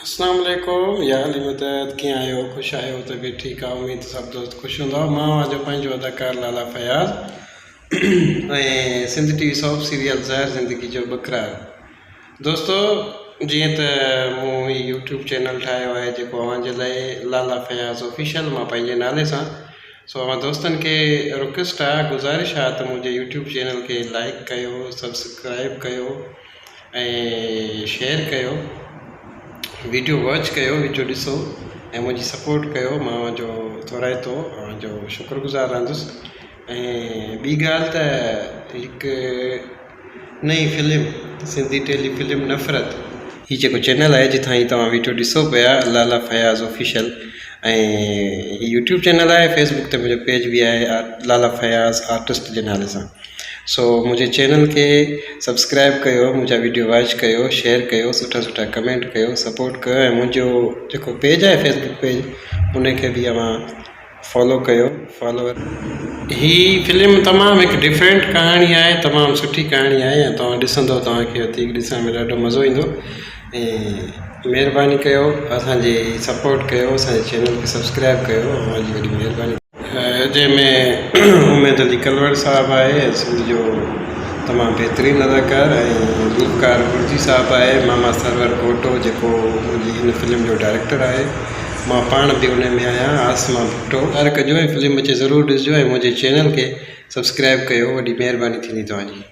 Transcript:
अस्सलाम वालेकुम या अली मदद कीअं आहियो ख़ुशि आहियो तबियत ठीकु आहे उमेद सभु दोस्त ख़ुशि हूंदा मां जो पंहिंजो अदाकार लाला फयाज़ ऐं सिंध टीवी सॉप सीरियल ज़हर ज़िंदगी जो बकरार दोस्तो जीअं त मूं यूट्यूब चैनल ठाहियो आहे जेको अव्हांजे लाइ लाला फयाज़ ऑफिशियल मां पंहिंजे नाले सां सो अव्हां दोस्तनि खे रिक्वेस्ट आहे गुज़ारिश आहे त मुंहिंजे यूट्यूब चैनल खे लाइक कयो सब्सक्राइब कयो ऐं शेयर कयो वीडियो वॉच कयो वीडियो ॾिसो ऐं मुंहिंजी सपोर्ट कयो मां जो थोराए थो जो शुक्रगुज़ार रहंदुसि ऐं ॿी ॻाल्हि त हिकु नई फिल्म सिंधी टेली फिल्म नफ़रत हीअ जेको चैनल आहे जिथां ही तव्हां वीडियो ॾिसो पिया लाला फयाज़ ऑफिशियल ऐं हीअ यूट्यूब चैनल आहे फेसबुक ते मुंहिंजो पेज बि आहे लाला फयाज़ आर्टिस्ट जे नाले सां सो मुझे चैनल के सब्सक्राइब कयो मुझा वीडियो वॉच कयो शेयर कयो सुठा सुठा कमेंट कयो सपोर्ट कयो ऐं मुंहिंजो जेको पेज आहे फेसबुक पेज उनखे बि अव्हां फॉलो कयो फॉलोअर ही फिल्म तमामु हिकु डिफरेंट कहाणी आहे तमामु सुठी कहाणी आहे ऐं तव्हां ॾिसंदव तव्हांखे वधीक ॾिसण में ॾाढो मज़ो ईंदो ऐं महिरबानी कयो असांजी सपोर्ट कयो असांजे चैनल खे सब्सक्राइब कयो तव्हांजी वॾी महिरबानी जंहिंमें उमेद अली कलवड़ साहब आहे सिंध जो तमामु बहितरीनु अदाकार ऐं गुलकार गुरजी साहब आहे मामा सरवर कोटो जेको मुंहिंजी हिन फिल्म जो डायरेक्टर आहे मां पाण बि उन में आहियां आसमा भुट्टो हर कजो ऐं फिल्म अचे ज़रूरु ॾिसजो ऐं मुंहिंजे चैनल खे सब्सक्राइब कयो वॾी महिरबानी थींदी तव्हांजी